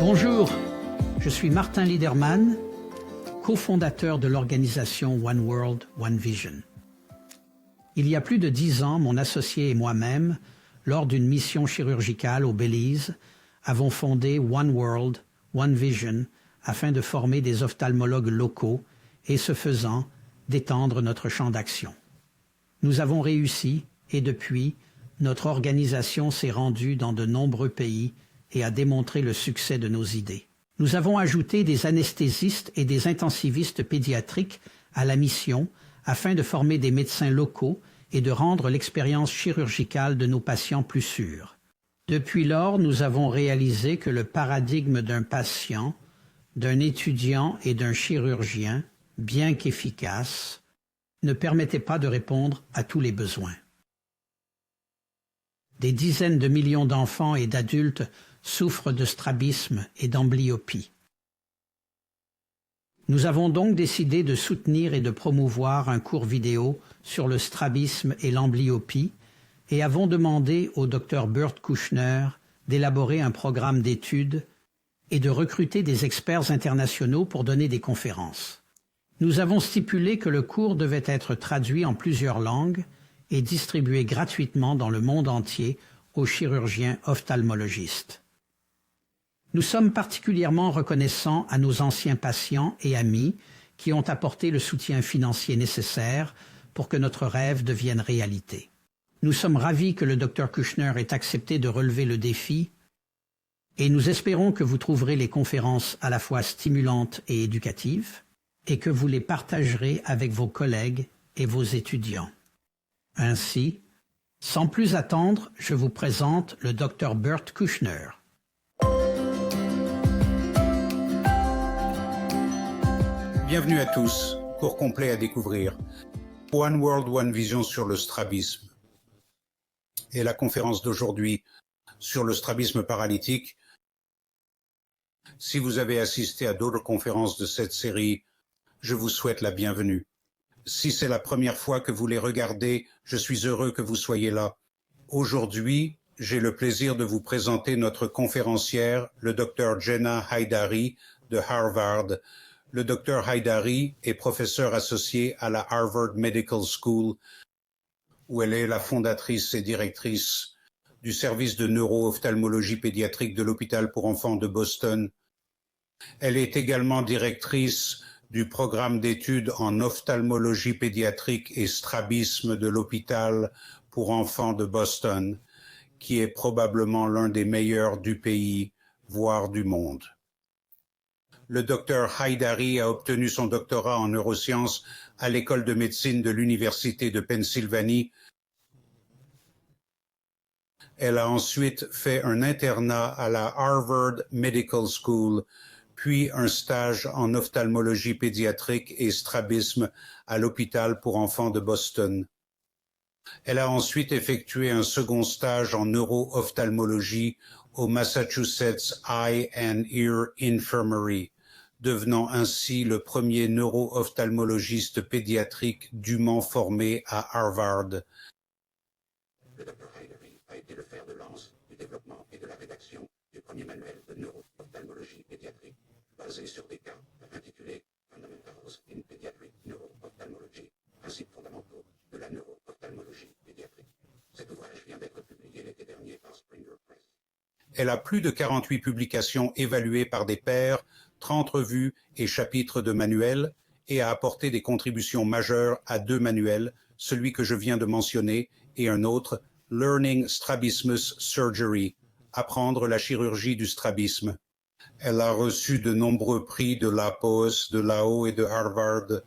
Bonjour, je suis Martin Liederman, cofondateur de l'organisation One World, One Vision. Il y a plus de 10 ans, mon associé et moi-même, lors d'une mission chirurgicale au Belize, avons fondé One World, One Vision afin de former des ophtalmologues locaux et, ce faisant, d'étendre notre champ d'action. Nous avons réussi et depuis, notre organisation s'est rendue dans de nombreux pays et a démontré le succès de nos idées. Nous avons ajouté des anesthésistes et des intensivistes pédiatriques à la mission afin de former des médecins locaux et de rendre l'expérience chirurgicale de nos patients plus sûre. Depuis lors, nous avons réalisé que le paradigme d'un patient, d'un étudiant et d'un chirurgien, bien qu'efficace, ne permettait pas de répondre à tous les besoins. Des dizaines de millions d'enfants et d'adultes souffrent de strabisme et d'amblyopie. Nous avons donc décidé de soutenir et de promouvoir un cours vidéo sur le strabisme et l'amblyopie et avons demandé au Dr Bert Kouchner d'élaborer un programme d'études et de recruter des experts internationaux pour donner des conférences. Nous avons stipulé que le cours devait être traduit en plusieurs langues et distribué gratuitement dans le monde entier aux chirurgiens ophtalmologistes. Nous sommes particulièrement reconnaissants à nos anciens patients et amis qui ont apporté le soutien financier nécessaire pour que notre rêve devienne réalité. Nous sommes ravis que le Dr Kouchner ait accepté de relever le défi et nous espérons que vous trouverez les conférences à la fois stimulantes et éducatives et que vous les partagerez avec vos collègues et vos étudiants. Ainsi, sans plus attendre, je vous présente le Dr Bert Kouchner. Bienvenue à tous, cours complet à découvrir. One World, One Vision sur le strabisme. Et la conférence d'aujourd'hui sur le strabisme paralytique. Si vous avez assisté à d'autres conférences de cette série, je vous souhaite la bienvenue. Si c'est la première fois que vous les regardez, je suis heureux que vous soyez là. Aujourd'hui, j'ai le plaisir de vous présenter notre conférencière, le Dr Jenna Haydari de Harvard. Le Dr Haydari est professeur associé à la Harvard Medical School, où elle est la fondatrice et directrice du service de neuro-ophtalmologie pédiatrique de l'hôpital pour enfants de Boston. Elle est également directrice du programme d'études en ophtalmologie pédiatrique et strabisme de l'hôpital pour enfants de Boston, qui est probablement l'un des meilleurs du pays, voire du monde. Le Dr Haydari a obtenu son doctorat en neurosciences à l'école de médecine de l'Université de Pennsylvanie. Elle a ensuite fait un internat à la Harvard Medical School, puis un stage en ophtalmologie pédiatrique et strabisme à l'hôpital pour enfants de Boston. Elle a ensuite effectué un second stage en neuro-ophtalmologie au Massachusetts Eye and Ear Infirmary, devenant ainsi le premier neuro-ophtalmologiste pédiatrique dûment formé à Harvard. Le Dr Haydari a été le fer de lance du développement et de la rédaction du premier manuel de neuro-ophtalmologie pédiatrique, basé sur des cas intitulés Fundamentals in Pediatric Neuro-Ophtalmology, principes fondamentaux de la neuro-ophtalmologie pédiatrique. Cet ouvrage vient d'être publié l'été dernier par Springer Press. Elle a plus de 48 publications évaluées par des pairs, 30 revues et chapitres de manuels, et a apporté des contributions majeures à 2 manuels, celui que je viens de mentionner et un autre, Learning Strabismus Surgery, apprendre la chirurgie du strabisme. Elle a reçu de nombreux prix de l'APOS, de l'AO et de Harvard.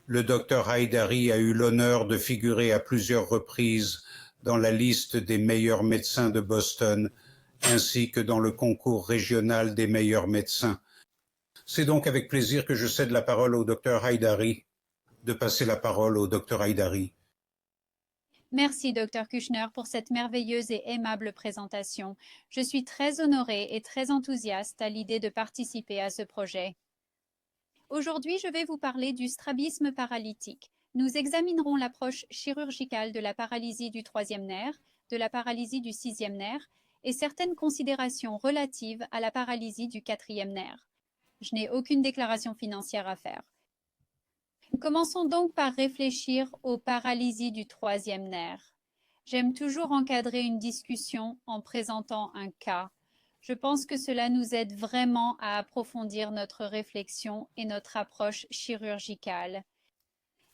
Le Dr Haydari a eu l'honneur de figurer à plusieurs reprises dans la liste des meilleurs médecins de Boston, ainsi que dans le concours régional des meilleurs médecins. C'est donc avec plaisir que je cède la parole au Dr Haydari, de passer la parole au Dr Haydari. Merci, Dr Kouchner, pour cette merveilleuse et aimable présentation. Je suis très honorée et très enthousiaste à l'idée de participer à ce projet. Aujourd'hui, je vais vous parler du strabisme paralytique. Nous examinerons l'approche chirurgicale de la paralysie du troisième nerf, de la paralysie du sixième nerf et certaines considérations relatives à la paralysie du quatrième nerf. Je n'ai aucune déclaration financière à faire. Commençons donc par réfléchir aux paralysies du troisième nerf. J'aime toujours encadrer une discussion en présentant un cas. Je pense que cela nous aide vraiment à approfondir notre réflexion et notre approche chirurgicale.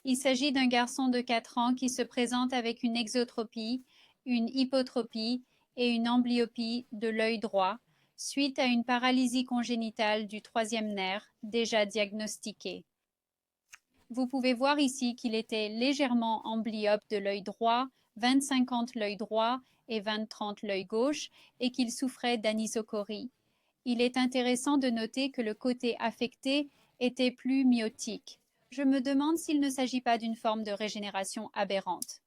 Il s'agit d'un garçon de 4 ans qui se présente avec une exotropie, une hypotropie et une amblyopie de l'œil droit, suite à une paralysie congénitale du troisième nerf déjà diagnostiquée. Vous pouvez voir ici qu'il était légèrement amblyope de l'œil droit, 20-50 l'œil droit et 20-30 l'œil gauche, et qu'il souffrait d'anisocorie. Il est intéressant de noter que le côté affecté était plus myotique. Je me demande s'il ne s'agit pas d'une forme de régénération aberrante.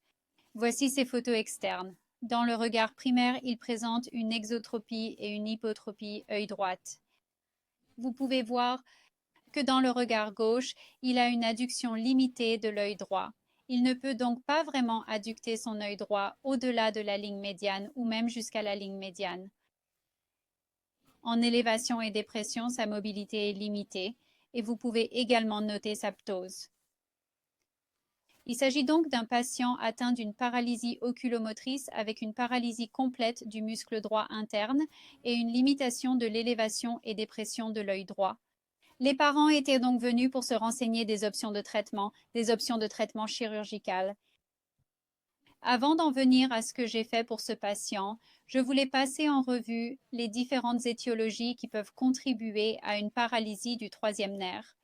Voici ses photos externes. Dans le regard primaire, il présente une exotropie et une hypotropie œil droite. Vous pouvez voir que dans le regard gauche, il a une adduction limitée de l'œil droit. Il ne peut donc pas vraiment adducter son œil droit au-delà de la ligne médiane ou même jusqu'à la ligne médiane. En élévation et dépression, sa mobilité est limitée et vous pouvez également noter sa ptose. Il s'agit donc d'un patient atteint d'une paralysie oculomotrice avec une paralysie complète du muscle droit interne et une limitation de l'élévation et dépression de l'œil droit. Les parents étaient donc venus pour se renseigner des options de traitement chirurgical. Avant d'en venir à ce que j'ai fait pour ce patient, je voulais passer en revue les différentes étiologies qui peuvent contribuer à une paralysie du troisième nerf.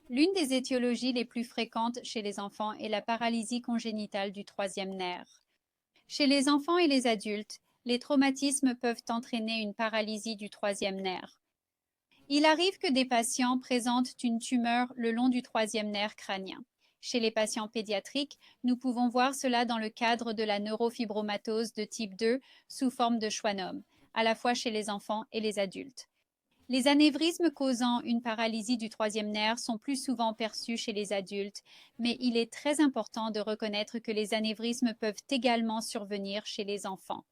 L'une des étiologies les plus fréquentes chez les enfants est la paralysie congénitale du troisième nerf. Chez les enfants et les adultes, les traumatismes peuvent entraîner une paralysie du troisième nerf. Il arrive que des patients présentent une tumeur le long du troisième nerf crânien. Chez les patients pédiatriques, nous pouvons voir cela dans le cadre de la neurofibromatose de type 2 sous forme de schwannome, à la fois chez les enfants et les adultes. Les anévrismes causant une paralysie du troisième nerf sont plus souvent perçus chez les adultes, mais il est très important de reconnaître que les anévrismes peuvent également survenir chez les enfants.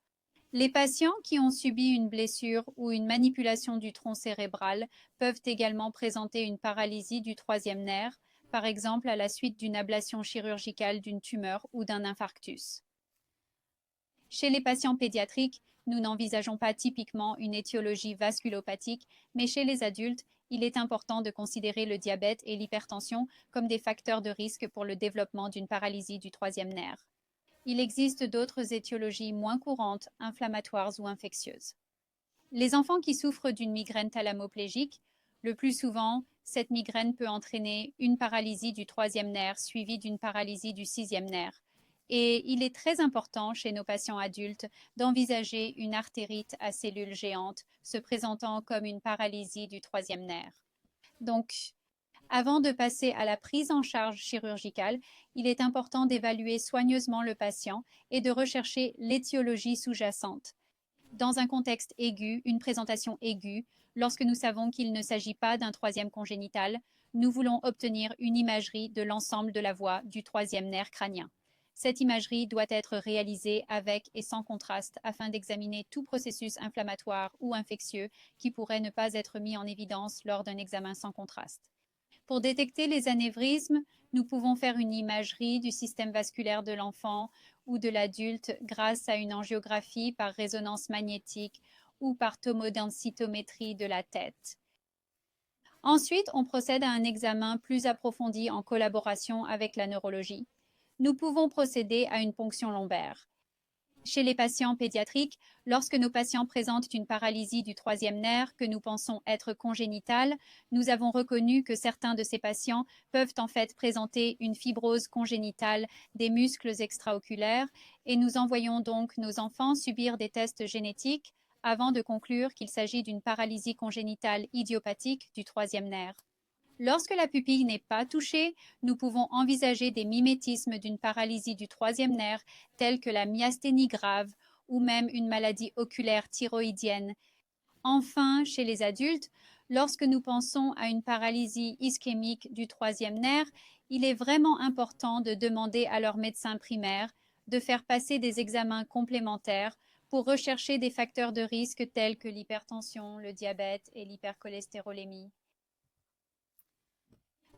Les patients qui ont subi une blessure ou une manipulation du tronc cérébral peuvent également présenter une paralysie du troisième nerf, par exemple à la suite d'une ablation chirurgicale d'une tumeur ou d'un infarctus. Chez les patients pédiatriques, nous n'envisageons pas typiquement une étiologie vasculopathique, mais chez les adultes, il est important de considérer le diabète et l'hypertension comme des facteurs de risque pour le développement d'une paralysie du troisième nerf. Il existe d'autres étiologies moins courantes, inflammatoires ou infectieuses. Les enfants qui souffrent d'une migraine thalamoplégique, le plus souvent, cette migraine peut entraîner une paralysie du troisième nerf suivie d'une paralysie du sixième nerf. Et il est très important chez nos patients adultes d'envisager une artérite à cellules géantes se présentant comme une paralysie du troisième nerf. Donc, avant de passer à la prise en charge chirurgicale, il est important d'évaluer soigneusement le patient et de rechercher l'étiologie sous-jacente. Dans un contexte aigu, une présentation aiguë, lorsque nous savons qu'il ne s'agit pas d'un troisième congénital, nous voulons obtenir une imagerie de l'ensemble de la voie du troisième nerf crânien. Cette imagerie doit être réalisée avec et sans contraste afin d'examiner tout processus inflammatoire ou infectieux qui pourrait ne pas être mis en évidence lors d'un examen sans contraste. Pour détecter les anévrismes, nous pouvons faire une imagerie du système vasculaire de l'enfant ou de l'adulte grâce à une angiographie par résonance magnétique ou par tomodensitométrie de la tête. Ensuite, on procède à un examen plus approfondi en collaboration avec la neurologie. Nous pouvons procéder à une ponction lombaire. Chez les patients pédiatriques, lorsque nos patients présentent une paralysie du troisième nerf que nous pensons être congénitale, nous avons reconnu que certains de ces patients peuvent en fait présenter une fibrose congénitale des muscles extraoculaires et nous envoyons donc nos enfants subir des tests génétiques avant de conclure qu'il s'agit d'une paralysie congénitale idiopathique du troisième nerf. Lorsque la pupille n'est pas touchée, nous pouvons envisager des mimétismes d'une paralysie du troisième nerf, telle que la myasthénie grave ou même une maladie oculaire thyroïdienne. Enfin, chez les adultes, lorsque nous pensons à une paralysie ischémique du troisième nerf, il est vraiment important de demander à leur médecin primaire de faire passer des examens complémentaires pour rechercher des facteurs de risque tels que l'hypertension, le diabète et l'hypercholestérolémie.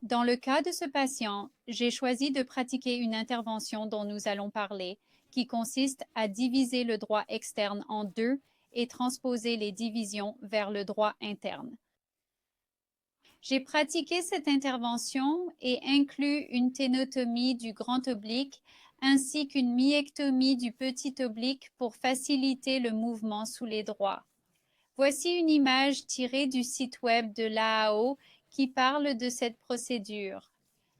Dans le cas de ce patient, j'ai choisi de pratiquer une intervention dont nous allons parler, qui consiste à diviser le droit externe en deux et transposer les divisions vers le droit interne. J'ai pratiqué cette intervention et inclus une ténotomie du grand oblique ainsi qu'une myectomie du petit oblique pour faciliter le mouvement sous les droits. Voici une image tirée du site web de l'AAO qui parle de cette procédure.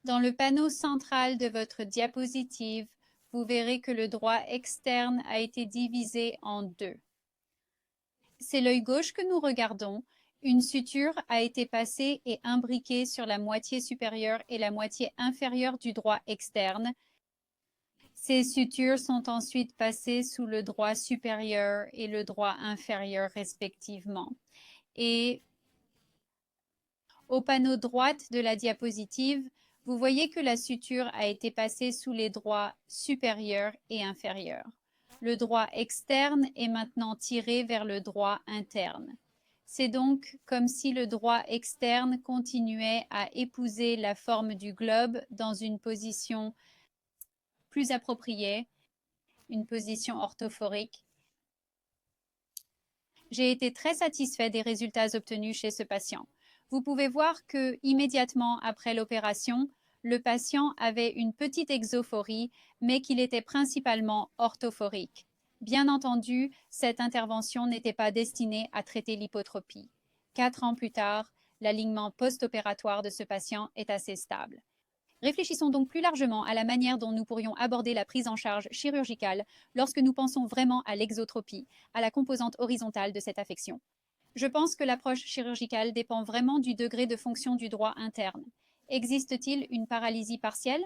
Dans le panneau central de votre diapositive, vous verrez que le droit externe a été divisé en deux. C'est l'œil gauche que nous regardons. Une suture a été passée et imbriquée sur la moitié supérieure et la moitié inférieure du droit externe. Ces sutures sont ensuite passées sous le droit supérieur et le droit inférieur respectivement. Et au panneau droite de la diapositive, vous voyez que la suture a été passée sous les droits supérieurs et inférieurs. Le droit externe est maintenant tiré vers le droit interne. C'est donc comme si le droit externe continuait à épouser la forme du globe dans une position plus appropriée, une position orthophorique. J'ai été très satisfait des résultats obtenus chez ce patient. Vous pouvez voir que, immédiatement après l'opération, le patient avait une petite exophorie, mais qu'il était principalement orthophorique. Bien entendu, cette intervention n'était pas destinée à traiter l'hypotropie. 4 ans plus tard, l'alignement post-opératoire de ce patient est assez stable. Réfléchissons donc plus largement à la manière dont nous pourrions aborder la prise en charge chirurgicale lorsque nous pensons vraiment à l'exotropie, à la composante horizontale de cette affection. Je pense que l'approche chirurgicale dépend vraiment du degré de fonction du droit interne. Existe-t-il une paralysie partielle?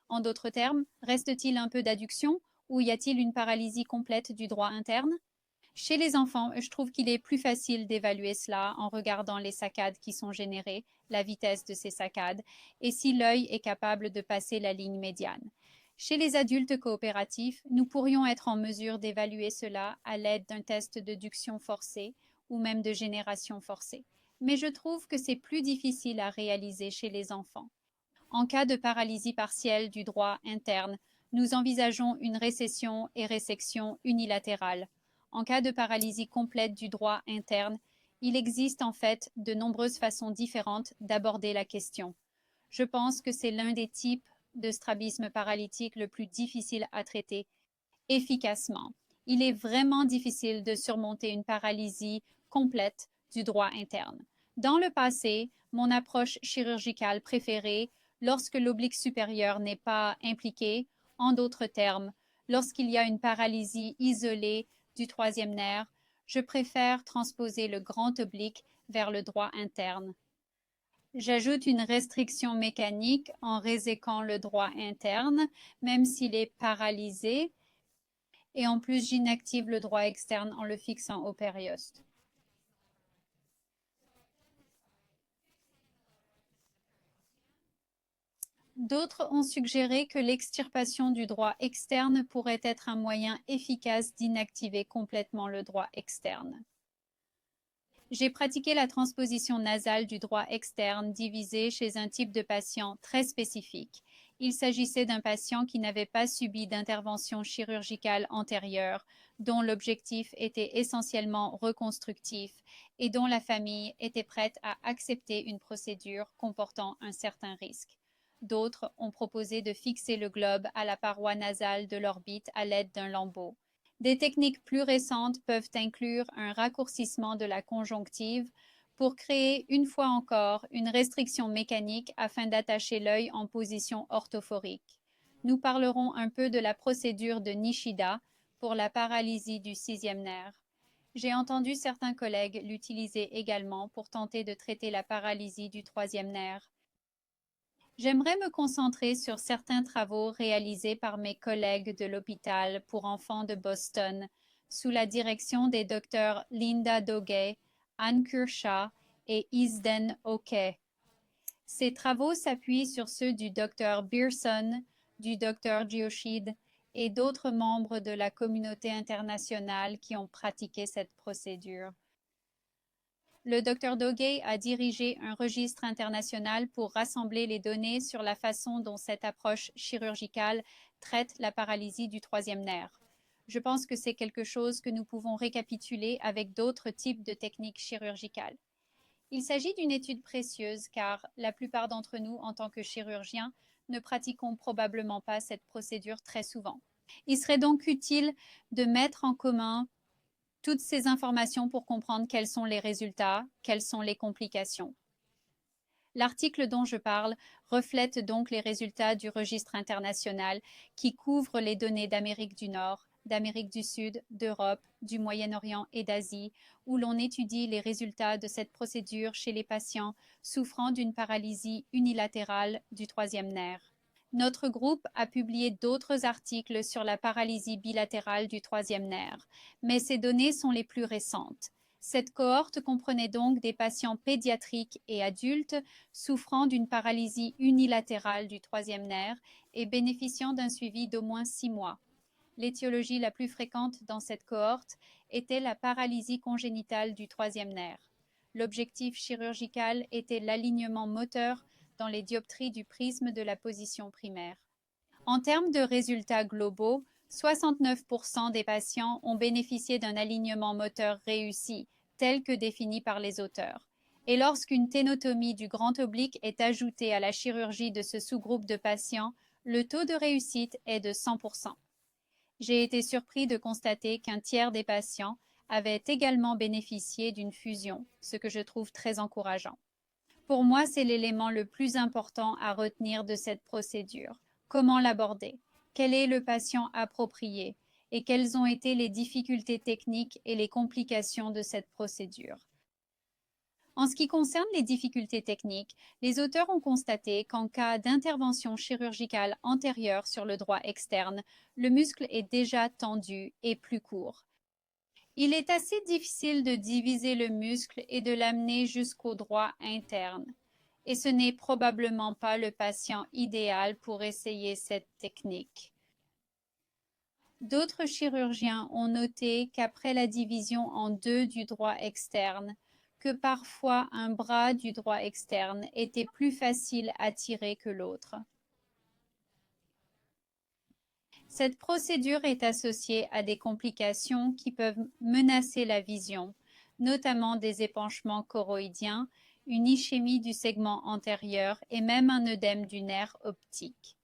En d'autres termes, reste-t-il un peu d'adduction ou y a-t-il une paralysie complète du droit interne? Chez les enfants, je trouve qu'il est plus facile d'évaluer cela en regardant les saccades qui sont générées, la vitesse de ces saccades, et si l'œil est capable de passer la ligne médiane. Chez les adultes coopératifs, nous pourrions être en mesure d'évaluer cela à l'aide d'un test de duction forcée ou même de génération forcée. Mais je trouve que c'est plus difficile à réaliser chez les enfants. En cas de paralysie partielle du droit interne, nous envisageons une récession et résection unilatérale. En cas de paralysie complète du droit interne, il existe en fait de nombreuses façons différentes d'aborder la question. Je pense que c'est l'un des types de strabisme paralytique le plus difficile à traiter efficacement. Il est vraiment difficile de surmonter une paralysie complète du droit interne. Dans le passé, mon approche chirurgicale préférée, lorsque l'oblique supérieur n'est pas impliqué, en d'autres termes, lorsqu'il y a une paralysie isolée du troisième nerf, je préfère transposer le grand oblique vers le droit interne. J'ajoute une restriction mécanique en réséquant le droit interne, même s'il est paralysé, et en plus j'inactive le droit externe en le fixant au périoste. D'autres ont suggéré que l'extirpation du droit externe pourrait être un moyen efficace d'inactiver complètement le droit externe. J'ai pratiqué la transposition nasale du droit externe divisé chez un type de patient très spécifique. Il s'agissait d'un patient qui n'avait pas subi d'intervention chirurgicale antérieure, dont l'objectif était essentiellement reconstructif et dont la famille était prête à accepter une procédure comportant un certain risque. D'autres ont proposé de fixer le globe à la paroi nasale de l'orbite à l'aide d'un lambeau. Des techniques plus récentes peuvent inclure un raccourcissement de la conjonctive pour créer une fois encore une restriction mécanique afin d'attacher l'œil en position orthophorique. Nous parlerons un peu de la procédure de Nishida pour la paralysie du sixième nerf. J'ai entendu certains collègues l'utiliser également pour tenter de traiter la paralysie du troisième nerf. J'aimerais me concentrer sur certains travaux réalisés par mes collègues de l'hôpital pour enfants de Boston sous la direction des docteurs Linda Doge, Anne Kershaw et Isden Oke. Ces travaux s'appuient sur ceux du docteur Beerson, du docteur Joshid et d'autres membres de la communauté internationale qui ont pratiqué cette procédure. Le Dr Doge a dirigé un registre international pour rassembler les données sur la façon dont cette approche chirurgicale traite la paralysie du troisième nerf. Je pense que c'est quelque chose que nous pouvons récapituler avec d'autres types de techniques chirurgicales. Il s'agit d'une étude précieuse car la plupart d'entre nous, en tant que chirurgiens, ne pratiquons probablement pas cette procédure très souvent. Il serait donc utile de mettre en commun toutes ces informations pour comprendre quels sont les résultats, quelles sont les complications. L'article dont je parle reflète donc les résultats du registre international qui couvre les données d'Amérique du Nord, d'Amérique du Sud, d'Europe, du Moyen-Orient et d'Asie, où l'on étudie les résultats de cette procédure chez les patients souffrant d'une paralysie unilatérale du troisième nerf. Notre groupe a publié d'autres articles sur la paralysie bilatérale du troisième nerf, mais ces données sont les plus récentes. Cette cohorte comprenait donc des patients pédiatriques et adultes souffrant d'une paralysie unilatérale du troisième nerf et bénéficiant d'un suivi d'au moins 6 mois. L'étiologie la plus fréquente dans cette cohorte était la paralysie congénitale du troisième nerf. L'objectif chirurgical était l'alignement moteur dans les dioptries du prisme de la position primaire. En termes de résultats globaux, 69% des patients ont bénéficié d'un alignement moteur réussi, tel que défini par les auteurs. Et lorsqu'une ténotomie du grand oblique est ajoutée à la chirurgie de ce sous-groupe de patients, le taux de réussite est de 100%. J'ai été surpris de constater qu'un tiers des patients avaient également bénéficié d'une fusion, ce que je trouve très encourageant. Pour moi, c'est l'élément le plus important à retenir de cette procédure. Comment l'aborder? Quel est le patient approprié? Et quelles ont été les difficultés techniques et les complications de cette procédure? En ce qui concerne les difficultés techniques, les auteurs ont constaté qu'en cas d'intervention chirurgicale antérieure sur le droit externe, le muscle est déjà tendu et plus court. Il est assez difficile de diviser le muscle et de l'amener jusqu'au droit interne. Et ce n'est probablement pas le patient idéal pour essayer cette technique. D'autres chirurgiens ont noté qu'après la division en deux du droit externe, que parfois un bras du droit externe était plus facile à tirer que l'autre. Cette procédure est associée à des complications qui peuvent menacer la vision, notamment des épanchements choroïdiens, une ischémie du segment antérieur et même un œdème du nerf optique.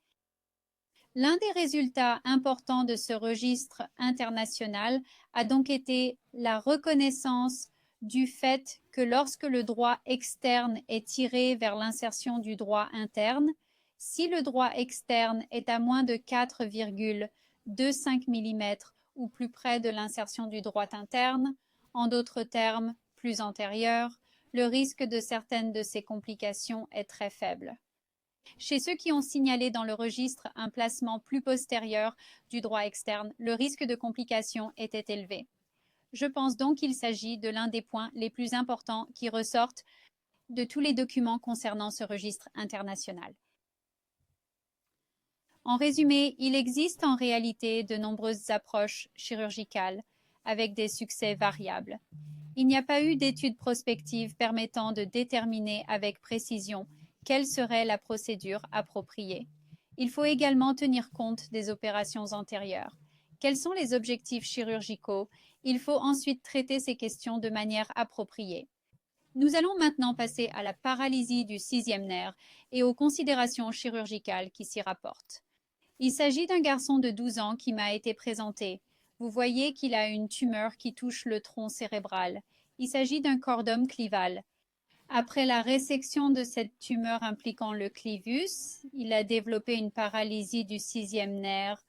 L'un des résultats importants de ce registre international a donc été la reconnaissance du fait que lorsque le droit externe est tiré vers l'insertion du droit interne, si le droit externe est à moins de 4,25 mm ou plus près de l'insertion du droit interne, en d'autres termes, plus antérieur, le risque de certaines de ces complications est très faible. Chez ceux qui ont signalé dans le registre un placement plus postérieur du droit externe, le risque de complications était élevé. Je pense donc qu'il s'agit de l'un des points les plus importants qui ressortent de tous les documents concernant ce registre international. En résumé, il existe en réalité de nombreuses approches chirurgicales avec des succès variables. Il n'y a pas eu d'études prospectives permettant de déterminer avec précision quelle serait la procédure appropriée. Il faut également tenir compte des opérations antérieures. Quels sont les objectifs chirurgicaux? Il faut ensuite traiter ces questions de manière appropriée. Nous allons maintenant passer à la paralysie du sixième nerf et aux considérations chirurgicales qui s'y rapportent. Il s'agit d'un garçon de 12 ans qui m'a été présenté. Vous voyez qu'il a une tumeur qui touche le tronc cérébral. Il s'agit d'un cordome clival. Après la résection de cette tumeur impliquant le clivus, il a développé une paralysie du sixième nerf.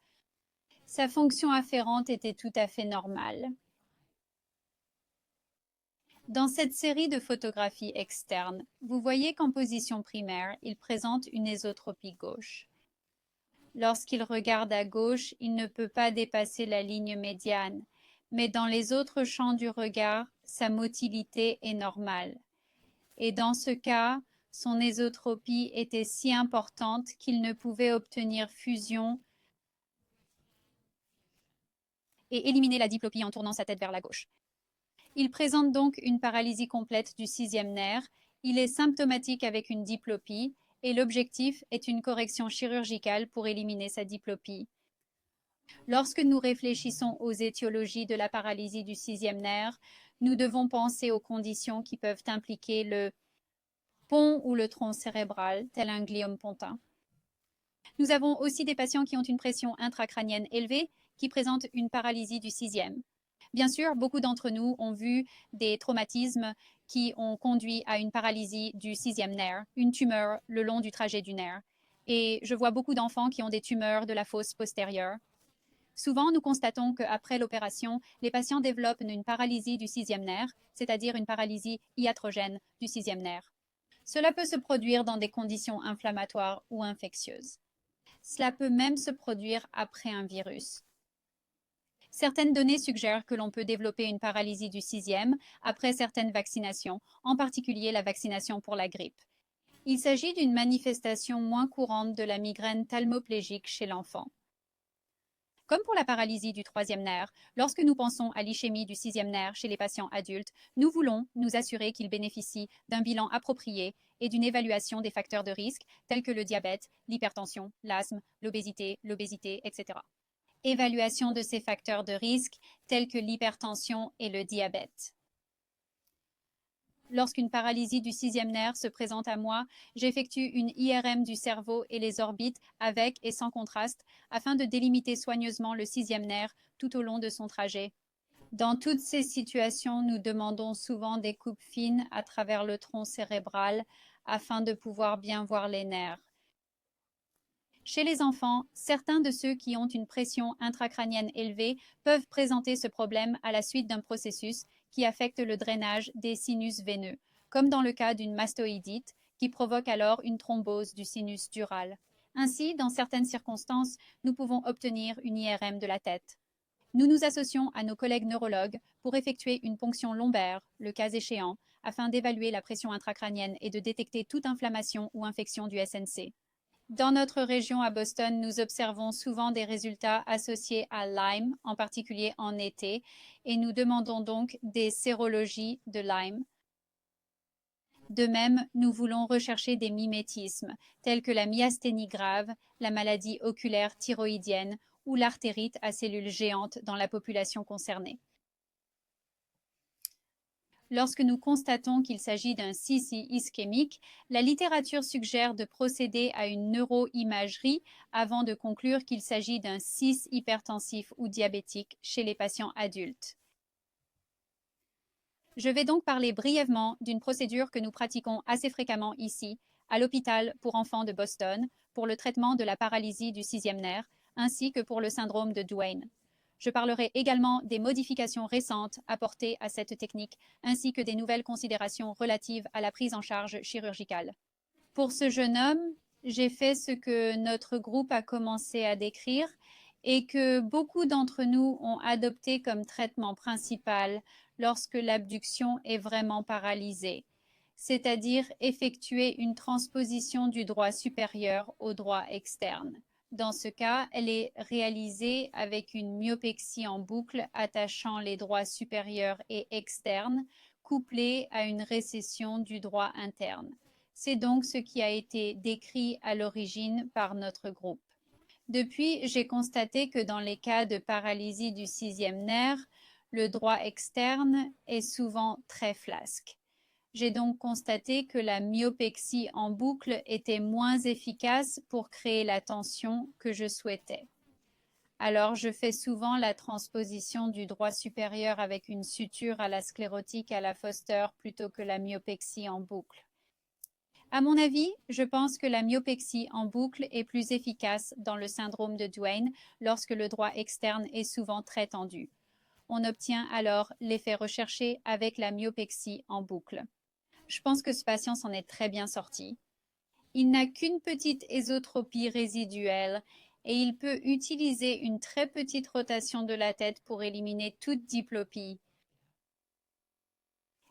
Sa fonction afférente était tout à fait normale. Dans cette série de photographies externes, vous voyez qu'en position primaire, il présente une ésotropie gauche. Lorsqu'il regarde à gauche, il ne peut pas dépasser la ligne médiane, mais dans les autres champs du regard, sa motilité est normale. Et dans ce cas, son ésotropie était si importante qu'il ne pouvait obtenir fusion et éliminer la diplopie en tournant sa tête vers la gauche. Il présente donc une paralysie complète du sixième nerf. Il est symptomatique avec une diplopie et l'objectif est une correction chirurgicale pour éliminer sa diplopie. Lorsque nous réfléchissons aux étiologies de la paralysie du sixième nerf, nous devons penser aux conditions qui peuvent impliquer le pont ou le tronc cérébral, tel un gliome pontin. Nous avons aussi des patients qui ont une pression intracrânienne élevée qui présentent une paralysie du sixième. Bien sûr, beaucoup d'entre nous ont vu des traumatismes qui ont conduit à une paralysie du sixième nerf, une tumeur le long du trajet du nerf. Et je vois beaucoup d'enfants qui ont des tumeurs de la fosse postérieure. Souvent, nous constatons qu'après l'opération, les patients développent une paralysie du sixième nerf, c'est-à-dire une paralysie iatrogène du sixième nerf. Cela peut se produire dans des conditions inflammatoires ou infectieuses. Cela peut même se produire après un virus. Certaines données suggèrent que l'on peut développer une paralysie du sixième après certaines vaccinations, en particulier la vaccination pour la grippe. Il s'agit d'une manifestation moins courante de la migraine thalmoplégique chez l'enfant. Comme pour la paralysie du troisième nerf, lorsque nous pensons à l'ischémie du sixième nerf chez les patients adultes, nous voulons nous assurer qu'ils bénéficient d'un bilan approprié et d'une évaluation des facteurs de risque tels que le diabète, l'hypertension, l'asthme, l'obésité, etc. Évaluation de ces facteurs de risque tels que l'hypertension et le diabète. Lorsqu'une paralysie du sixième nerf se présente à moi, j'effectue une IRM du cerveau et les orbites avec et sans contraste afin de délimiter soigneusement le sixième nerf tout au long de son trajet. Dans toutes ces situations, nous demandons souvent des coupes fines à travers le tronc cérébral afin de pouvoir bien voir les nerfs. Chez les enfants, certains de ceux qui ont une pression intracrânienne élevée peuvent présenter ce problème à la suite d'un processus qui affecte le drainage des sinus veineux, comme dans le cas d'une mastoïdite qui provoque alors une thrombose du sinus dural. Ainsi, dans certaines circonstances, nous pouvons obtenir une IRM de la tête. Nous nous associons à nos collègues neurologues pour effectuer une ponction lombaire, le cas échéant, afin d'évaluer la pression intracrânienne et de détecter toute inflammation ou infection du SNC. Dans notre région à Boston, nous observons souvent des résultats associés à Lyme, en particulier en été, et nous demandons donc des sérologies de Lyme. De même, nous voulons rechercher des mimétismes, tels que la myasthénie grave, la maladie oculaire thyroïdienne ou l'artérite à cellules géantes dans la population concernée. Lorsque nous constatons qu'il s'agit d'un CC ischémique, la littérature suggère de procéder à une neuroimagerie avant de conclure qu'il s'agit d'un CIS hypertensif ou diabétique chez les patients adultes. Je vais donc parler brièvement d'une procédure que nous pratiquons assez fréquemment ici, à l'hôpital pour enfants de Boston, pour le traitement de la paralysie du sixième nerf, ainsi que pour le syndrome de Duane. Je parlerai également des modifications récentes apportées à cette technique, ainsi que des nouvelles considérations relatives à la prise en charge chirurgicale. Pour ce jeune homme, j'ai fait ce que notre groupe a commencé à décrire et que beaucoup d'entre nous ont adopté comme traitement principal lorsque l'abduction est vraiment paralysée, c'est-à-dire effectuer une transposition du droit supérieur au droit externe. Dans ce cas, elle est réalisée avec une myopexie en boucle attachant les droits supérieurs et externes, couplée à une récession du droit interne. C'est donc ce qui a été décrit à l'origine par notre groupe. Depuis, j'ai constaté que dans les cas de paralysie du sixième nerf, le droit externe est souvent très flasque. J'ai donc constaté que la myopexie en boucle était moins efficace pour créer la tension que je souhaitais. Alors, je fais souvent la transposition du droit supérieur avec une suture à la sclérotique à la Foster plutôt que la myopexie en boucle. À mon avis, je pense que la myopexie en boucle est plus efficace dans le syndrome de Duane lorsque le droit externe est souvent très tendu. On obtient alors l'effet recherché avec la myopexie en boucle. Je pense que ce patient s'en est très bien sorti. Il n'a qu'une petite ésotropie résiduelle et il peut utiliser une très petite rotation de la tête pour éliminer toute diplopie.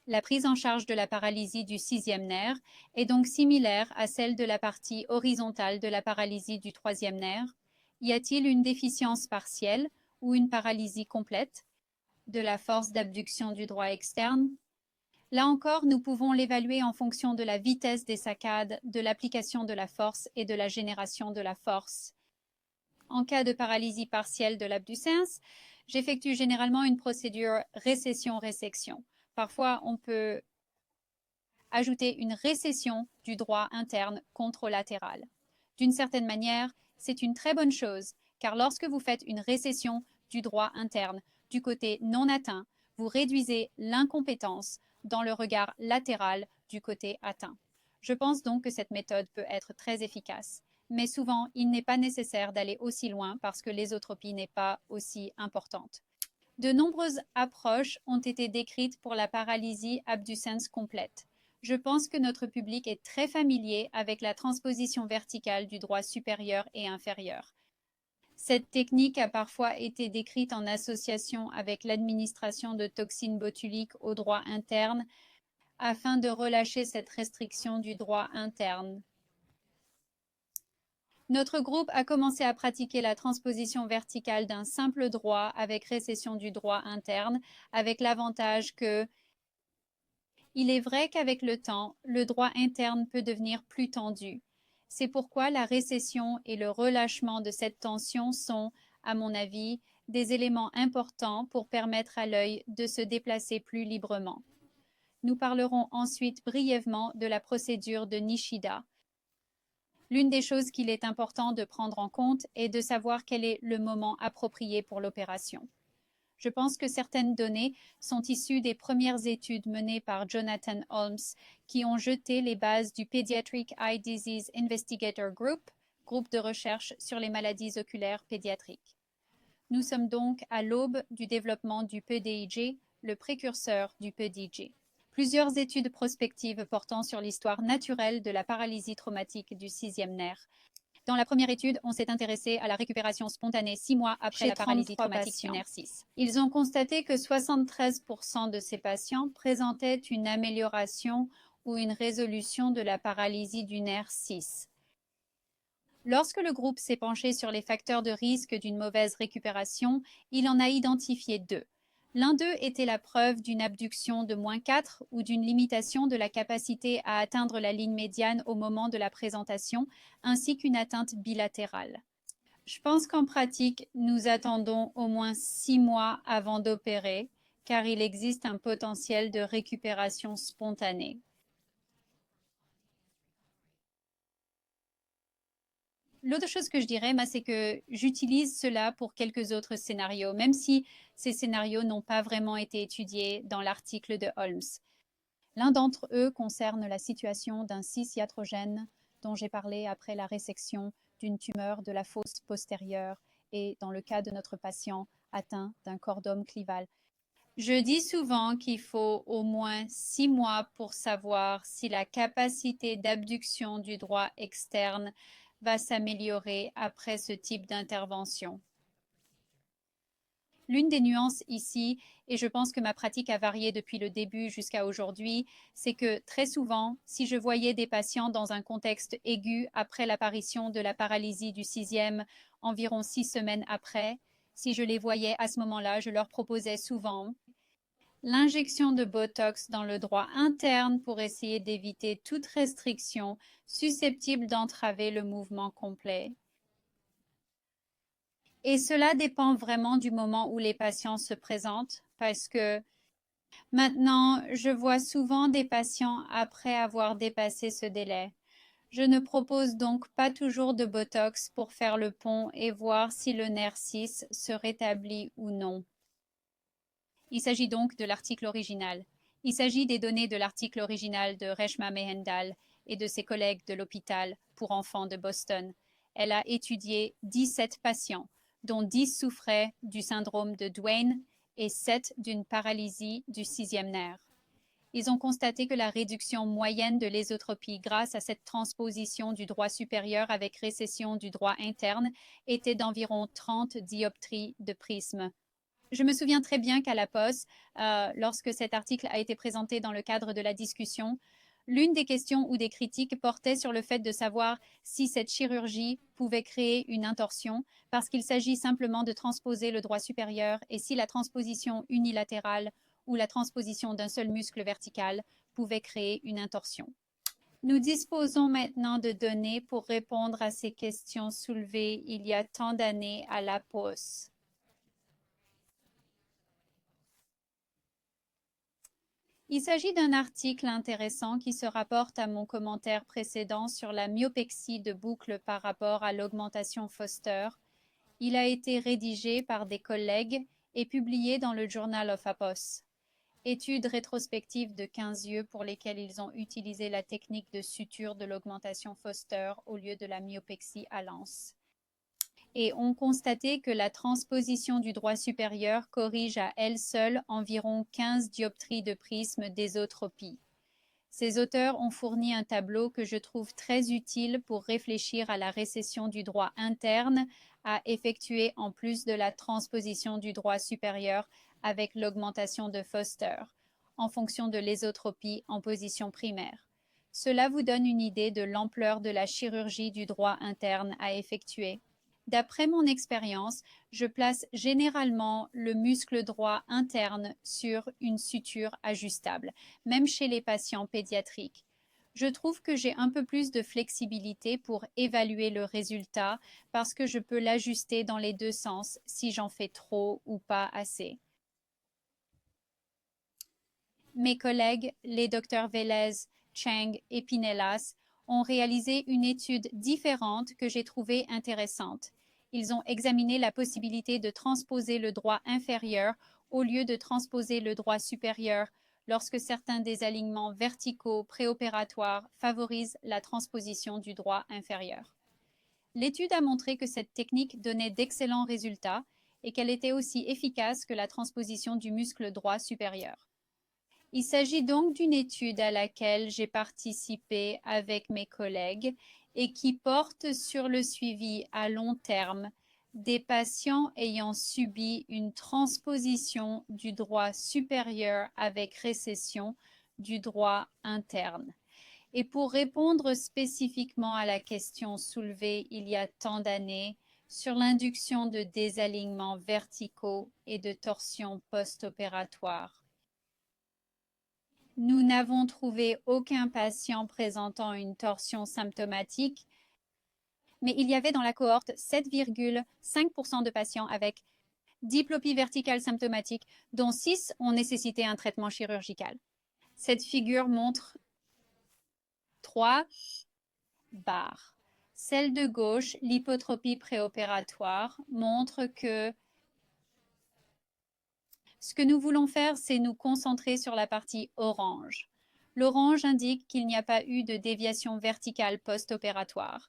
La prise en charge de la paralysie du sixième nerf est donc similaire à celle de la partie horizontale de la paralysie du troisième nerf. Y a-t-il une déficience partielle ou une paralysie complète de la force d'abduction du droit externe. Là encore, nous pouvons l'évaluer en fonction de la vitesse des saccades, de l'application de la force et de la génération de la force. En cas de paralysie partielle de l'abducens, j'effectue généralement une procédure récession-résection. Parfois, on peut ajouter une récession du droit interne contralatéral. D'une certaine manière, c'est une très bonne chose, car lorsque vous faites une récession du droit interne du côté non atteint, vous réduisez l'incompétence dans le regard latéral du côté atteint. Je pense donc que cette méthode peut être très efficace, mais souvent, il n'est pas nécessaire d'aller aussi loin parce que l'ésotropie n'est pas aussi importante. De nombreuses approches ont été décrites pour la paralysie abducens complète. Je pense que notre public est très familier avec la transposition verticale du droit supérieur et inférieur. Cette technique a parfois été décrite en association avec l'administration de toxines botuliques au droit interne afin de relâcher cette restriction du droit interne. Notre groupe a commencé à pratiquer la transposition verticale d'un simple droit avec récession du droit interne, avec l'avantage que il est vrai qu'avec le temps, le droit interne peut devenir plus tendu. C'est pourquoi la récession et le relâchement de cette tension sont, à mon avis, des éléments importants pour permettre à l'œil de se déplacer plus librement. Nous parlerons ensuite brièvement de la procédure de Nishida. L'une des choses qu'il est important de prendre en compte est de savoir quel est le moment approprié pour l'opération. Je pense que certaines données sont issues des premières études menées par Jonathan Holmes qui ont jeté les bases du Pediatric Eye Disease Investigator Group, groupe de recherche sur les maladies oculaires pédiatriques. Nous sommes donc à l'aube du développement du PDIJ, le précurseur du PDJ. Plusieurs études prospectives portant sur l'histoire naturelle de la paralysie traumatique du sixième nerf. Dans la première étude, on s'est intéressé à la récupération spontanée 6 mois après la paralysie traumatique du nerf 6. Ils ont constaté que 73% de ces patients présentaient une amélioration ou une résolution de la paralysie du nerf 6. Lorsque le groupe s'est penché sur les facteurs de risque d'une mauvaise récupération, il en a identifié 2. L'un d'eux était la preuve d'une abduction de -4 ou d'une limitation de la capacité à atteindre la ligne médiane au moment de la présentation, ainsi qu'une atteinte bilatérale. Je pense qu'en pratique, nous attendons au moins 6 mois avant d'opérer, car il existe un potentiel de récupération spontanée. L'autre chose que je dirais, c'est que j'utilise cela pour quelques autres scénarios, même si ces scénarios n'ont pas vraiment été étudiés dans l'article de Holmes. L'un d'entre eux concerne la situation d'un cis iatrogène dont j'ai parlé après la résection d'une tumeur de la fosse postérieure et dans le cas de notre patient atteint d'un cordome clival. Je dis souvent qu'il faut au moins 6 mois pour savoir si la capacité d'abduction du droit externe va s'améliorer après ce type d'intervention. L'une des nuances ici, et je pense que ma pratique a varié depuis le début jusqu'à aujourd'hui, c'est que très souvent, si je voyais des patients dans un contexte aigu après l'apparition de la paralysie du sixième, environ 6 semaines après, si je les voyais à ce moment-là, je leur proposais souvent l'injection de Botox dans le droit interne pour essayer d'éviter toute restriction susceptible d'entraver le mouvement complet. Et cela dépend vraiment du moment où les patients se présentent, parce que maintenant, je vois souvent des patients après avoir dépassé ce délai. Je ne propose donc pas toujours de Botox pour faire le pont et voir si le nerf 6 se rétablit ou non. Il s'agit donc de l'article original. Il s'agit des données de l'article original de Reshma Mehendal et de ses collègues de l'hôpital pour enfants de Boston. Elle a étudié 17 patients, dont 10 souffraient du syndrome de Duane et 7 d'une paralysie du sixième nerf. Ils ont constaté que la réduction moyenne de l'ésotropie grâce à cette transposition du droit supérieur avec récession du droit interne était d'environ 30 dioptries de prisme. Je me souviens très bien qu'à la POS, lorsque cet article a été présenté dans le cadre de la discussion, L'une des questions ou des critiques portait sur le fait de savoir si cette chirurgie pouvait créer une intorsion, parce qu'il s'agit simplement de transposer le droit supérieur, et si la transposition unilatérale ou la transposition d'un seul muscle vertical pouvait créer une intorsion. Nous disposons maintenant de données pour répondre à ces questions soulevées il y a tant d'années à la pause. Il s'agit d'un article intéressant qui se rapporte à mon commentaire précédent sur la myopexie de boucle par rapport à l'augmentation Foster. Il a été rédigé par des collègues et publié dans le Journal of APOS. Études rétrospectives de 15 yeux pour lesquelles ils ont utilisé la technique de suture de l'augmentation Foster au lieu de la myopexie à l'anse. Et ont constaté que la transposition du droit supérieur corrige à elle seule environ 15 dioptries de prisme d'ésotropie. Ces auteurs ont fourni un tableau que je trouve très utile pour réfléchir à la récession du droit interne à effectuer en plus de la transposition du droit supérieur avec l'augmentation de Foster, en fonction de l'ésotropie en position primaire. Cela vous donne une idée de l'ampleur de la chirurgie du droit interne à effectuer. D'après mon expérience, je place généralement le muscle droit interne sur une suture ajustable, même chez les patients pédiatriques. Je trouve que j'ai un peu plus de flexibilité pour évaluer le résultat parce que je peux l'ajuster dans les deux sens si j'en fais trop ou pas assez. Mes collègues, les docteurs Velez, Chang et Pinellas, ont réalisé une étude différente que j'ai trouvée intéressante. Ils ont examiné la possibilité de transposer le droit inférieur au lieu de transposer le droit supérieur lorsque certains désalignements verticaux préopératoires favorisent la transposition du droit inférieur. L'étude a montré que cette technique donnait d'excellents résultats et qu'elle était aussi efficace que la transposition du muscle droit supérieur. Il s'agit donc d'une étude à laquelle j'ai participé avec mes collègues et qui porte sur le suivi à long terme des patients ayant subi une transposition du droit supérieur avec récession du droit interne. Et pour répondre spécifiquement à la question soulevée il y a tant d'années sur l'induction de désalignements verticaux et de torsions post-opératoires, nous n'avons trouvé aucun patient présentant une torsion symptomatique, mais il y avait dans la cohorte 7,5% de patients avec diplopie verticale symptomatique, dont 6 ont nécessité un traitement chirurgical. Cette figure montre 3 barres. Celle de gauche, l'hypotropie préopératoire, montre que ce que nous voulons faire, c'est nous concentrer sur la partie orange. L'orange indique qu'il n'y a pas eu de déviation verticale post-opératoire.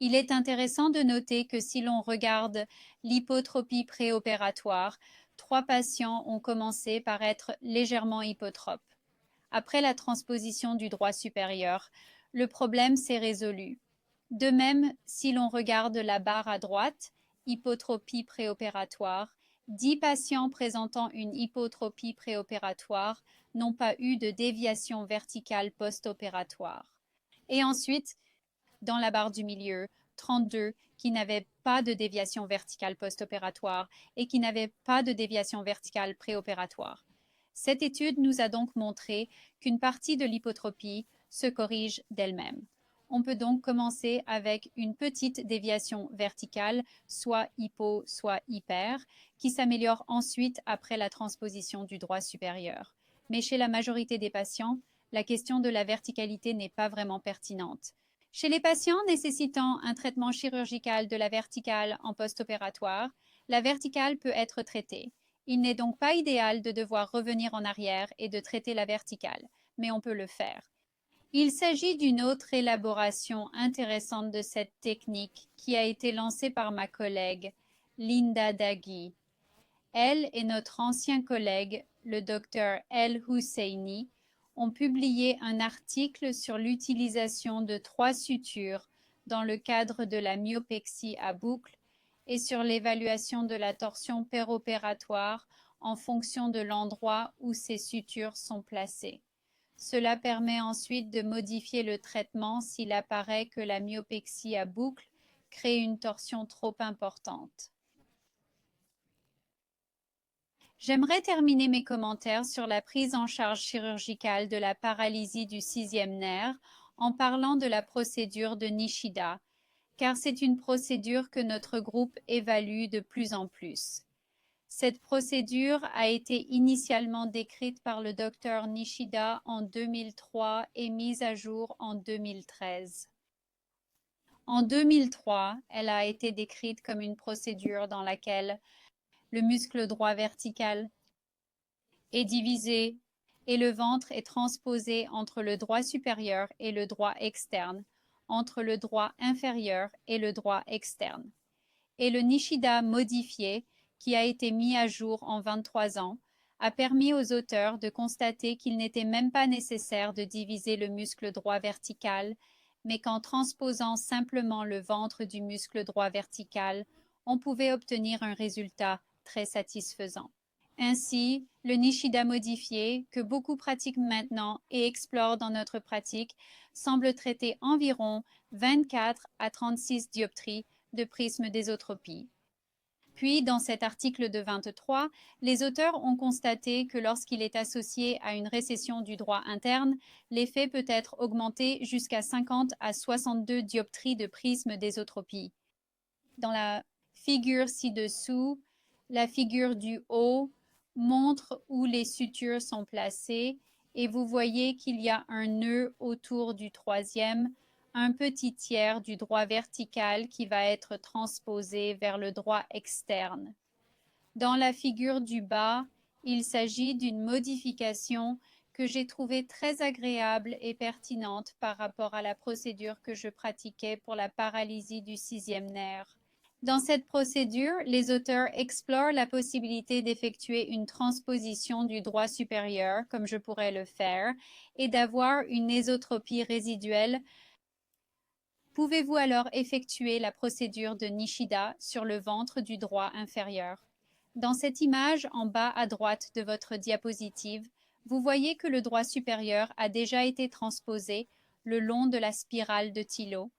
Il est intéressant de noter que si l'on regarde l'hypotropie préopératoire, 3 patients ont commencé par être légèrement hypotropes. Après la transposition du droit supérieur, le problème s'est résolu. De même, si l'on regarde la barre à droite, hypotropie préopératoire, 10 patients présentant une hypotropie préopératoire n'ont pas eu de déviation verticale post-opératoire. Et ensuite, dans la barre du milieu, 32 qui n'avaient pas de déviation verticale post-opératoire et qui n'avaient pas de déviation verticale préopératoire. Cette étude nous a donc montré qu'une partie de l'hypotropie se corrige d'elle-même. On peut donc commencer avec une petite déviation verticale, soit hypo, soit hyper, qui s'améliore ensuite après la transposition du droit supérieur. Mais chez la majorité des patients, la question de la verticalité n'est pas vraiment pertinente. Chez les patients nécessitant un traitement chirurgical de la verticale en post-opératoire, la verticale peut être traitée. Il n'est donc pas idéal de devoir revenir en arrière et de traiter la verticale, mais on peut le faire. Il s'agit d'une autre élaboration intéressante de cette technique qui a été lancée par ma collègue Linda Dagui. Elle et notre ancien collègue, le Dr El Husseini, ont publié un article sur l'utilisation de 3 sutures dans le cadre de la myopexie à boucle et sur l'évaluation de la torsion péropératoire en fonction de l'endroit où ces sutures sont placées. Cela permet ensuite de modifier le traitement s'il apparaît que la myopexie à boucle crée une torsion trop importante. J'aimerais terminer mes commentaires sur la prise en charge chirurgicale de la paralysie du sixième nerf en parlant de la procédure de Nishida, car c'est une procédure que notre groupe évalue de plus en plus. Cette procédure a été initialement décrite par le docteur Nishida en 2003 et mise à jour en 2013. En 2003, elle a été décrite comme une procédure dans laquelle le muscle droit vertical est divisé et le ventre est transposé entre le droit supérieur et le droit externe, entre le droit inférieur et le droit externe. Et le Nishida modifié, qui a été mis à jour en 23 ans, a permis aux auteurs de constater qu'il n'était même pas nécessaire de diviser le muscle droit vertical, mais qu'en transposant simplement le ventre du muscle droit vertical, on pouvait obtenir un résultat très satisfaisant. Ainsi, le Nishida modifié, que beaucoup pratiquent maintenant et explorent dans notre pratique, semble traiter environ 24 à 36 dioptries de prisme d'ésotropie. Puis, dans cet article de 23, les auteurs ont constaté que lorsqu'il est associé à une récession du droit interne, l'effet peut être augmenté jusqu'à 50 à 62 dioptries de prisme d'ésotropie. Dans la figure ci-dessous, la figure du haut montre où les sutures sont placées et vous voyez qu'il y a un nœud autour du troisième, un petit tiers du droit vertical qui va être transposé vers le droit externe. Dans la figure du bas, il s'agit d'une modification que j'ai trouvée très agréable et pertinente par rapport à la procédure que je pratiquais pour la paralysie du sixième nerf. Dans cette procédure, les auteurs explorent la possibilité d'effectuer une transposition du droit supérieur, comme je pourrais le faire, et d'avoir une ésotropie résiduelle. Pouvez-vous alors effectuer la procédure de Nishida sur le ventre du droit inférieur? Dans cette image en bas à droite de votre diapositive, vous voyez que le droit supérieur a déjà été transposé le long de la spirale de Thillot,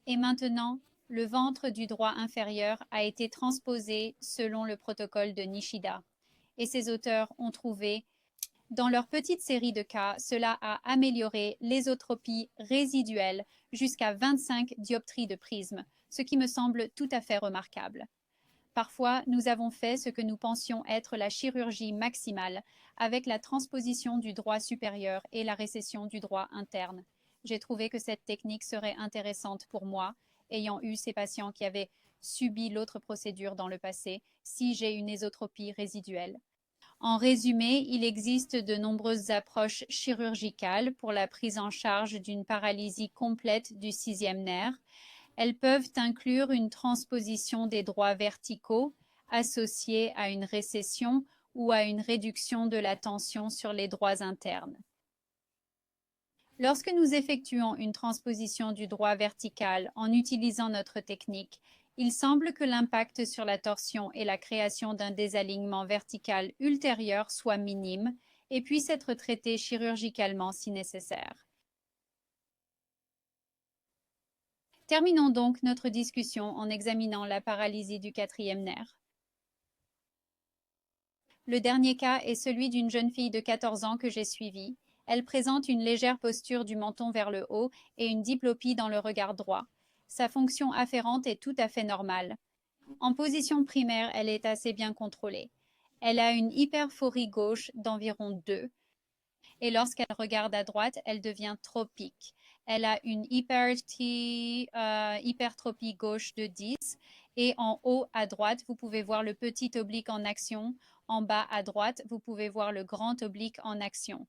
et maintenant, le ventre du droit inférieur a été transposé selon le protocole de Nishida. Et ces auteurs ont trouvé, dans leur petite série de cas, cela a amélioré l'ésotropie résiduelle jusqu'à 25 dioptries de prisme, ce qui me semble tout à fait remarquable. Parfois, nous avons fait ce que nous pensions être la chirurgie maximale avec la transposition du droit supérieur et la récession du droit interne. J'ai trouvé que cette technique serait intéressante pour moi, ayant eu ces patients qui avaient subi l'autre procédure dans le passé, si j'ai une ésotropie résiduelle. En résumé, il existe de nombreuses approches chirurgicales pour la prise en charge d'une paralysie complète du sixième nerf. Elles peuvent inclure une transposition des droits verticaux associée à une récession ou à une réduction de la tension sur les droits internes. Lorsque nous effectuons une transposition du droit vertical en utilisant notre technique, il semble que l'impact sur la torsion et la création d'un désalignement vertical ultérieur soit minime et puisse être traité chirurgicalement si nécessaire. Terminons donc notre discussion en examinant la paralysie du quatrième nerf. Le dernier cas est celui d'une jeune fille de 14 ans que j'ai suivie. Elle présente une légère posture du menton vers le haut et une diplopie dans le regard droit. Sa fonction afférente est tout à fait normale. En position primaire, elle est assez bien contrôlée. Elle a une hyperphorie gauche d'environ 2 et lorsqu'elle regarde à droite, elle devient tropique. Elle a une hypertropie gauche de 10 et en haut à droite, vous pouvez voir le petit oblique en action. En bas à droite, vous pouvez voir le grand oblique en action.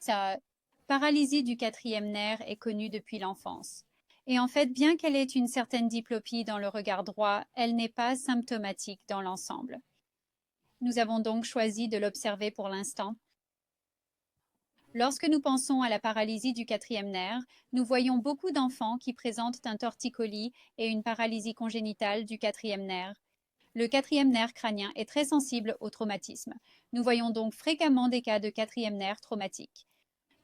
Sa paralysie du quatrième nerf est connue depuis l'enfance. Et en fait, bien qu'elle ait une certaine diplopie dans le regard droit, elle n'est pas symptomatique dans l'ensemble. Nous avons donc choisi de l'observer pour l'instant. Lorsque nous pensons à la paralysie du quatrième nerf, nous voyons beaucoup d'enfants qui présentent un torticolis et une paralysie congénitale du quatrième nerf. Le quatrième nerf crânien est très sensible au traumatisme. Nous voyons donc fréquemment des cas de quatrième nerf traumatique.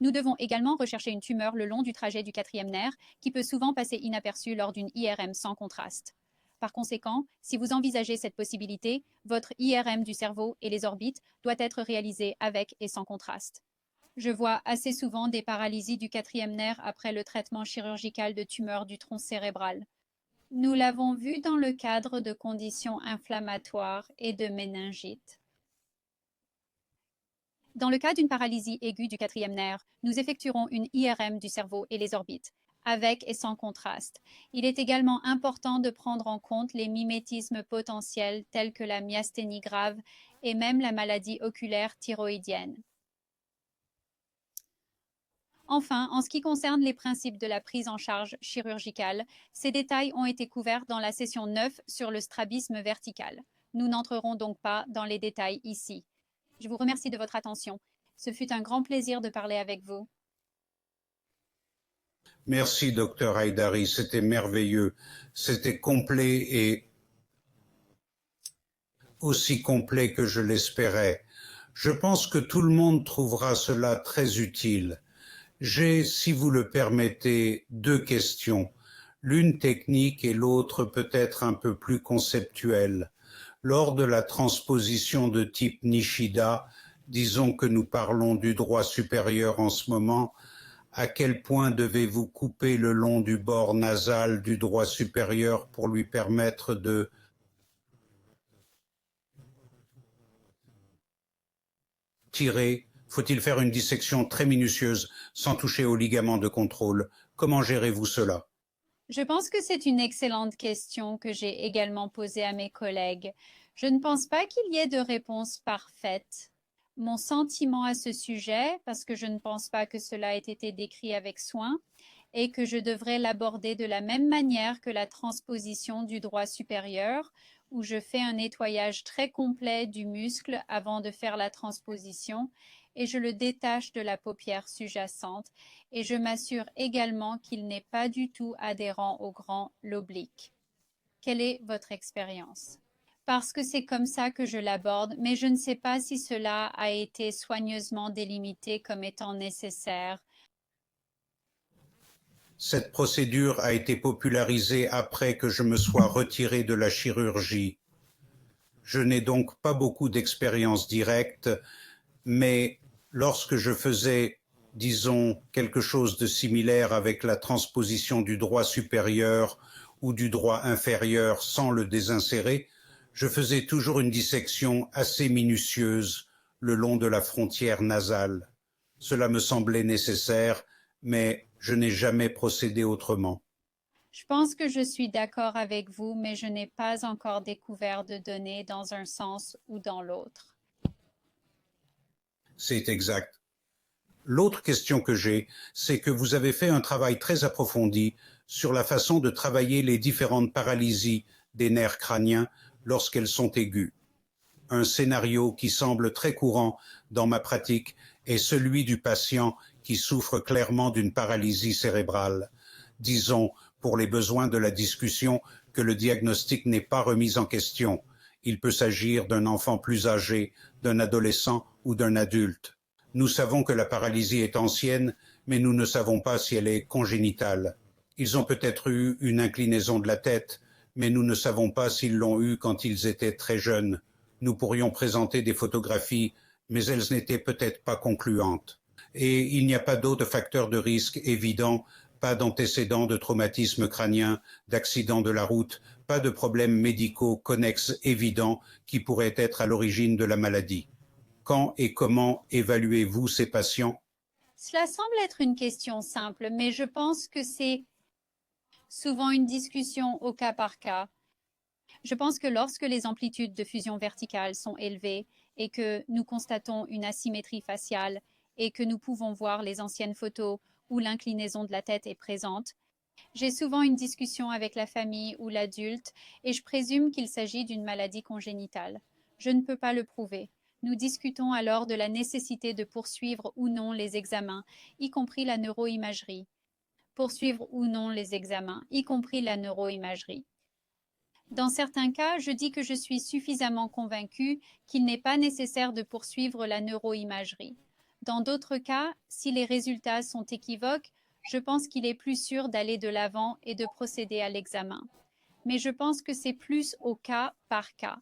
Nous devons également rechercher une tumeur le long du trajet du quatrième nerf qui peut souvent passer inaperçue lors d'une IRM sans contraste. Par conséquent, si vous envisagez cette possibilité, votre IRM du cerveau et les orbites doit être réalisé avec et sans contraste. Je vois assez souvent des paralysies du quatrième nerf après le traitement chirurgical de tumeurs du tronc cérébral. Nous l'avons vu dans le cadre de conditions inflammatoires et de méningite. Dans le cas d'une paralysie aiguë du quatrième nerf, nous effectuerons une IRM du cerveau et les orbites, avec et sans contraste. Il est également important de prendre en compte les mimétismes potentiels tels que la myasthénie grave et même la maladie oculaire thyroïdienne. Enfin, en ce qui concerne les principes de la prise en charge chirurgicale, ces détails ont été couverts dans la session 9 sur le strabisme vertical. Nous n'entrerons donc pas dans les détails ici. Je vous remercie de votre attention. Ce fut un grand plaisir de parler avec vous. Merci, docteur Haïdari, c'était merveilleux. C'était complet et aussi complet que je l'espérais. Je pense que tout le monde trouvera cela très utile. J'ai, si vous le permettez, deux questions, l'une technique et l'autre peut-être un peu plus conceptuelle. Lors de la transposition de type Nishida, disons que nous parlons du droit supérieur en ce moment, à quel point devez-vous couper le long du bord nasal du droit supérieur pour lui permettre de tirer? Faut-il faire une dissection très minutieuse sans toucher aux ligaments de contrôle? Comment gérez-vous cela? Je pense que c'est une excellente question que j'ai également posée à mes collègues. Je ne pense pas qu'il y ait de réponse parfaite. Mon sentiment à ce sujet, parce que je ne pense pas que cela ait été décrit avec soin, est que je devrais l'aborder de la même manière que la transposition du droit supérieur, où je fais un nettoyage très complet du muscle avant de faire la transposition et je le détache de la paupière sous-jacente et je m'assure également qu'il n'est pas du tout adhérent au grand l'oblique. Quelle est votre expérience? Parce que c'est comme ça que je l'aborde, mais je ne sais pas si cela a été soigneusement délimité comme étant nécessaire. Cette procédure a été popularisée après que je me sois retiré de la chirurgie. Je n'ai donc pas beaucoup d'expérience directe, mais lorsque je faisais, disons, quelque chose de similaire avec la transposition du droit supérieur ou du droit inférieur sans le désinsérer, je faisais toujours une dissection assez minutieuse le long de la frontière nasale. Cela me semblait nécessaire, mais je n'ai jamais procédé autrement. Je pense que je suis d'accord avec vous, mais je n'ai pas encore découvert de données dans un sens ou dans l'autre. C'est exact. L'autre question que j'ai, c'est que vous avez fait un travail très approfondi sur la façon de travailler les différentes paralysies des nerfs crâniens lorsqu'elles sont aiguës. Un scénario qui semble très courant dans ma pratique est celui du patient qui souffre clairement d'une paralysie cérébrale. Disons, pour les besoins de la discussion, que le diagnostic n'est pas remis en question. Il peut s'agir d'un enfant plus âgé, d'un adolescent ou d'un adulte. Nous savons que la paralysie est ancienne, mais nous ne savons pas si elle est congénitale. Ils ont peut-être eu une inclinaison de la tête, mais nous ne savons pas s'ils l'ont eue quand ils étaient très jeunes. Nous pourrions présenter des photographies, mais elles n'étaient peut-être pas concluantes. Et il n'y a pas d'autres facteurs de risque évidents, pas d'antécédents de traumatisme crânien, d'accident de la route, pas de problèmes médicaux connexes évidents qui pourraient être à l'origine de la maladie. Quand et comment évaluez-vous ces patients? Cela semble être une question simple, mais je pense que c'est souvent une discussion au cas par cas. Je pense que lorsque les amplitudes de fusion verticale sont élevées et que nous constatons une asymétrie faciale et que nous pouvons voir les anciennes photos où l'inclinaison de la tête est présente, j'ai souvent une discussion avec la famille ou l'adulte et je présume qu'il s'agit d'une maladie congénitale. Je ne peux pas le prouver. Nous discutons alors de la nécessité de poursuivre ou non les examens, y compris la neuroimagerie. Poursuivre ou non les examens, y compris la neuroimagerie. Dans certains cas, je dis que je suis suffisamment convaincue qu'il n'est pas nécessaire de poursuivre la neuroimagerie. Dans d'autres cas, si les résultats sont équivoques, je pense qu'il est plus sûr d'aller de l'avant et de procéder à l'examen. Mais je pense que c'est plus au cas par cas.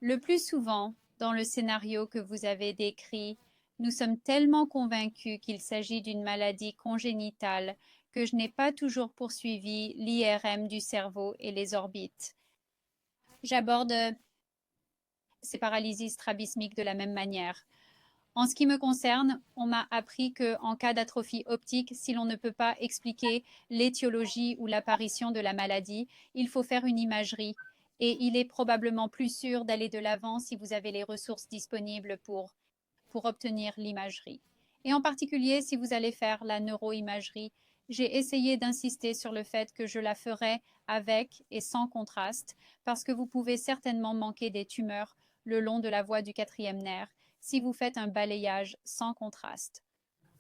Le plus souvent, dans le scénario que vous avez décrit, nous sommes tellement convaincus qu'il s'agit d'une maladie congénitale que je n'ai pas toujours poursuivi l'IRM du cerveau et les orbites. J'aborde ces paralysies strabismiques de la même manière. En ce qui me concerne, on m'a appris qu'en cas d'atrophie optique, si l'on ne peut pas expliquer l'étiologie ou l'apparition de la maladie, il faut faire une imagerie. Et il est probablement plus sûr d'aller de l'avant si vous avez les ressources disponibles pour obtenir l'imagerie. Et en particulier, si vous allez faire la neuroimagerie, j'ai essayé d'insister sur le fait que je la ferai avec et sans contraste, parce que vous pouvez certainement manquer des tumeurs le long de la voie du quatrième nerf si vous faites un balayage sans contraste.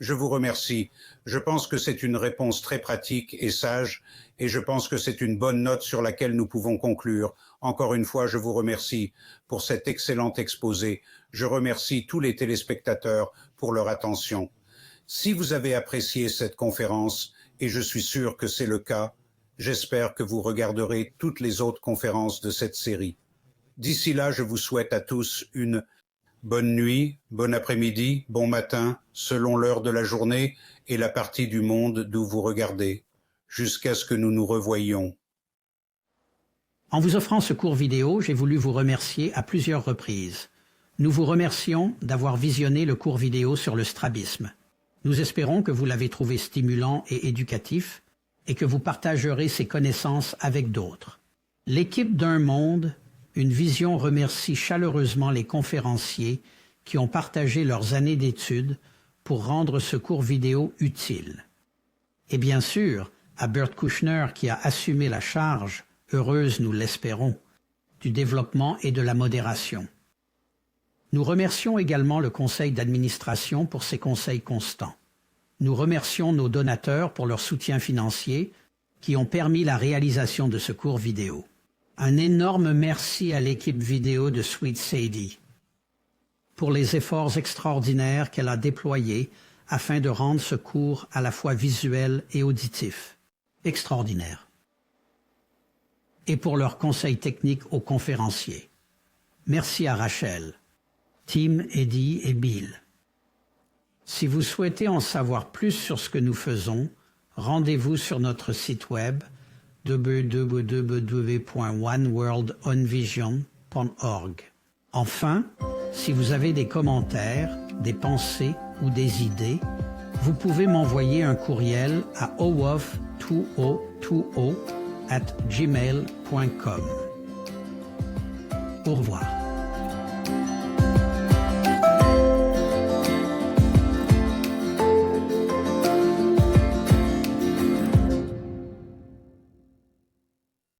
Je vous remercie. Je pense que c'est une réponse très pratique et sage, et je pense que c'est une bonne note sur laquelle nous pouvons conclure. Encore une fois, je vous remercie pour cet excellent exposé. Je remercie tous les téléspectateurs pour leur attention. Si vous avez apprécié cette conférence, et je suis sûr que c'est le cas, j'espère que vous regarderez toutes les autres conférences de cette série. D'ici là, je vous souhaite à tous une bonne nuit, bon après-midi, bon matin, selon l'heure de la journée et la partie du monde d'où vous regardez, jusqu'à ce que nous nous revoyions. En vous offrant ce cours vidéo, j'ai voulu vous remercier à plusieurs reprises. Nous vous remercions d'avoir visionné le cours vidéo sur le strabisme. Nous espérons que vous l'avez trouvé stimulant et éducatif et que vous partagerez ces connaissances avec d'autres. L'équipe d'Un Monde, Une Vision remercie chaleureusement les conférenciers qui ont partagé leurs années d'études pour rendre ce cours vidéo utile. Et bien sûr, à Bert Kouchner qui a assumé la charge, heureuse nous l'espérons, du développement et de la modération. Nous remercions également le conseil d'administration pour ses conseils constants. Nous remercions nos donateurs pour leur soutien financier qui ont permis la réalisation de ce cours vidéo. Un énorme merci à l'équipe vidéo de Sweet Sadie pour les efforts extraordinaires qu'elle a déployés afin de rendre ce cours à la fois visuel et auditif. Extraordinaire. Et pour leurs conseils techniques aux conférenciers. Merci à Rachel, Tim, Eddie et Bill. Si vous souhaitez en savoir plus sur ce que nous faisons, rendez-vous sur notre site web www.oneworldonvision.org. Enfin, si vous avez des commentaires, des pensées ou des idées, vous pouvez m'envoyer un courriel à owof2020@gmail.com. Au revoir.